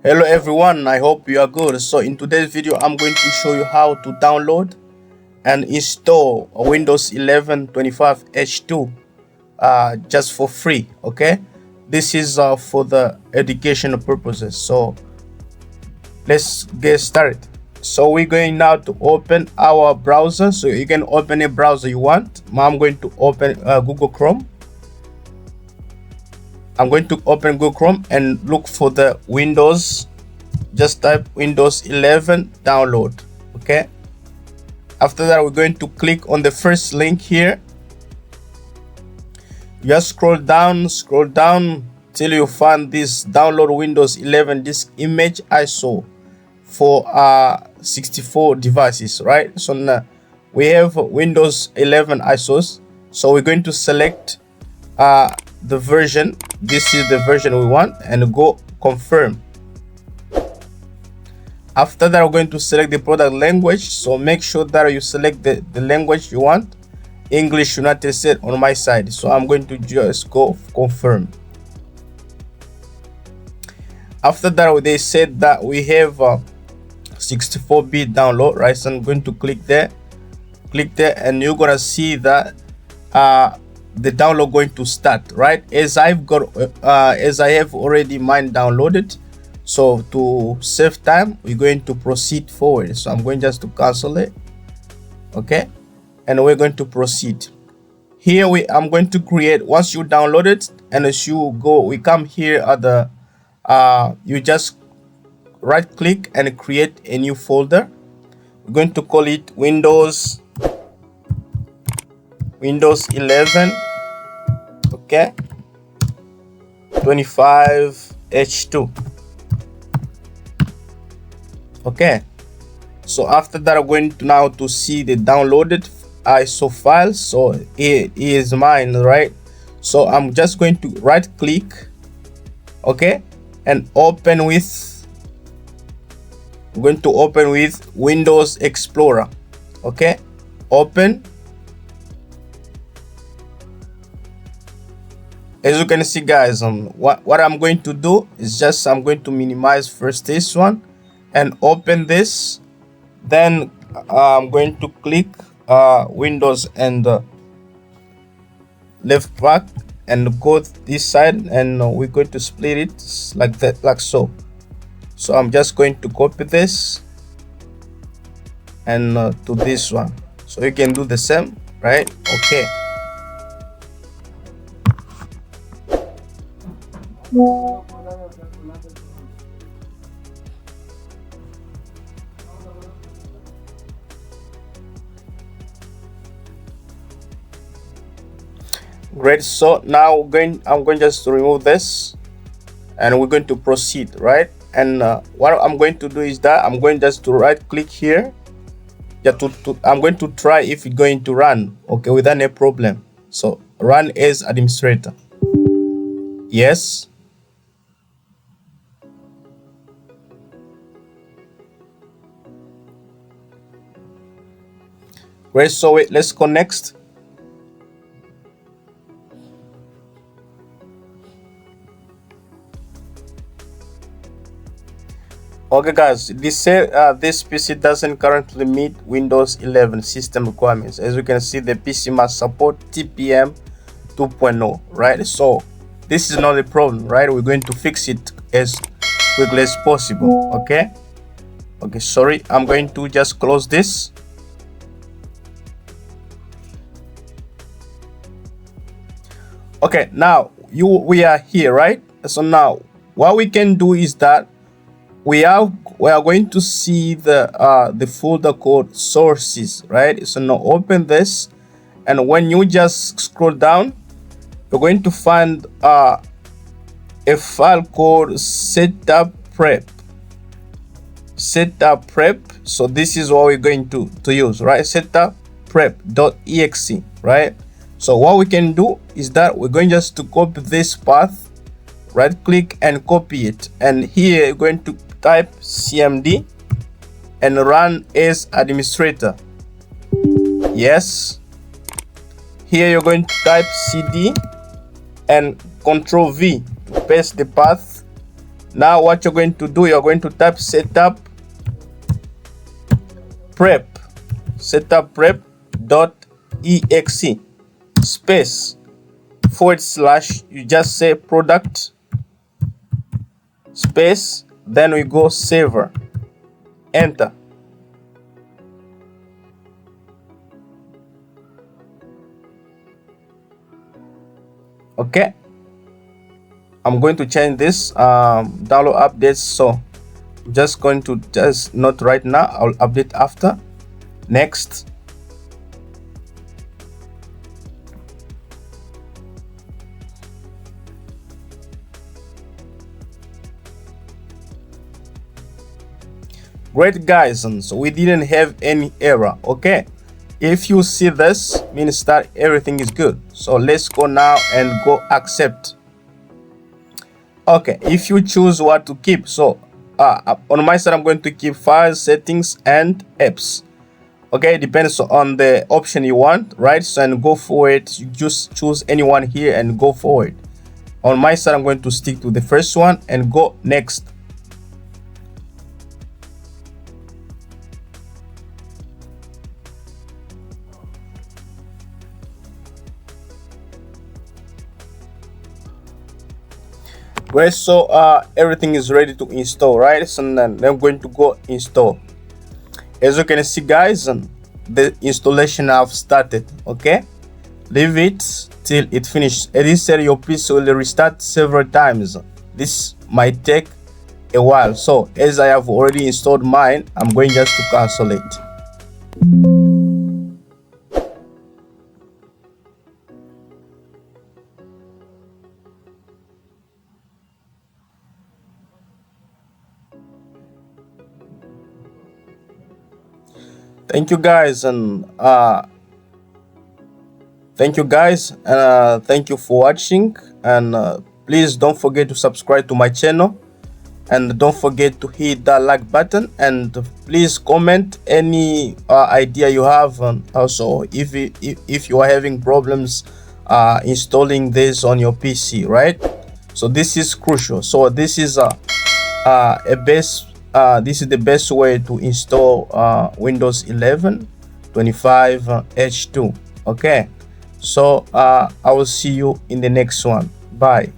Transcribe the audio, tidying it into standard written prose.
Hello everyone, I hope you are good. So in today's video I'm going to show you how to download and install Windows 11 25H2 just for free. Okay, this is for the educational purposes. So let's get started. So we're going now to open our browser. So you can open a browser you want. I'm going to open Google Chrome. I'm going to open Google Chrome and look for the Windows. Just type Windows 11 download. Okay, after that we're going to click on the first link here. Just scroll down till you find this download Windows 11 disk image ISO for 64 devices, right? So now we have Windows 11 ISOs, so we're going to select the version. This is the version we want and go confirm. After that we're going to select the product language, so make sure that you select the language you want. English United States on my side, so I'm going to just go confirm. After that they said that we have 64-bit download, right? So I'm going to click there, and you're gonna see that the download going to start, right? As I have already mine downloaded, so to save time we're going to proceed forward. So I'm going just to cancel it. Okay, and we're going to proceed. Here I'm going to create, once you download it, and as you go, we come here at the you just right click and create a new folder. We're going to call it Windows 11, okay, 25H2. Okay, so after that I'm going to now to see the downloaded ISO file. So it is mine, right? So I'm just going to right click, okay, and open with, I'm going to open with Windows Explorer. Okay, open. As you can see, guys, what I'm going to do is just I'm going to minimize first this one and open this. Then I'm going to click Windows and left back and go this side, and we're going to split it like that, like so. So I'm just going to copy this and to this one, so you can do the same, right? Okay, great. So now I'm going just to remove this and we're going to proceed, right? And what I'm going to do is that I'm going just to right click here. I'm going to try if it's going to run, okay, without any problem. So run as administrator. Yes. Great. So wait, let's go next. Okay, guys, this PC doesn't currently meet Windows 11 system requirements. As you can see, the PC must support TPM 2.0, right? So this is not a problem, right? We're going to fix it as quickly as possible. Okay, sorry, I'm going to just close this. Okay, now we are here, right? So now what we can do is that we are going to see the folder called sources, right? So now open this, and when you just scroll down, you're going to find a file called setup prep. So this is what we're going to use, right? Setup prep.exe, right? So what we can do is that we're going just to copy this path, right click and copy it, and here you're going to type cmd and run as administrator. Yes. Here you're going to type cd and Ctrl V to paste the path Now what you're going to do, you're going to type setup prep .exe space / you just say product space, then we go server, enter. Okay, I'm going to change this download updates, so I'm just going to not right now, I'll update after. Next. Great guys, and so we didn't have any error. Okay, if you see this, means that everything is good. So let's go now and go accept. Okay, if you choose what to keep, so on my side I'm going to keep files, settings, and apps. Okay, it depends on the option you want, right? So, and go for it. You just choose anyone here and go for it. On my side I'm going to stick to the first one and go next. Right, so everything is ready to install, right? So then I'm going to go install. As you can see guys, the installation have started. Okay, leave it till it finishes. As I said, your PC will restart several times. This might take a while, so as I have already installed mine, I'm going just to cancel it. Thank you guys, and thank you for watching, and please don't forget to subscribe to my channel, and don't forget to hit that like button, and please comment any idea you have, and also if you are having problems installing this on your PC, right? So this is crucial. So this is this is the best way to install Windows 11 25 H2. Okay, so I will see you in the next one. Bye.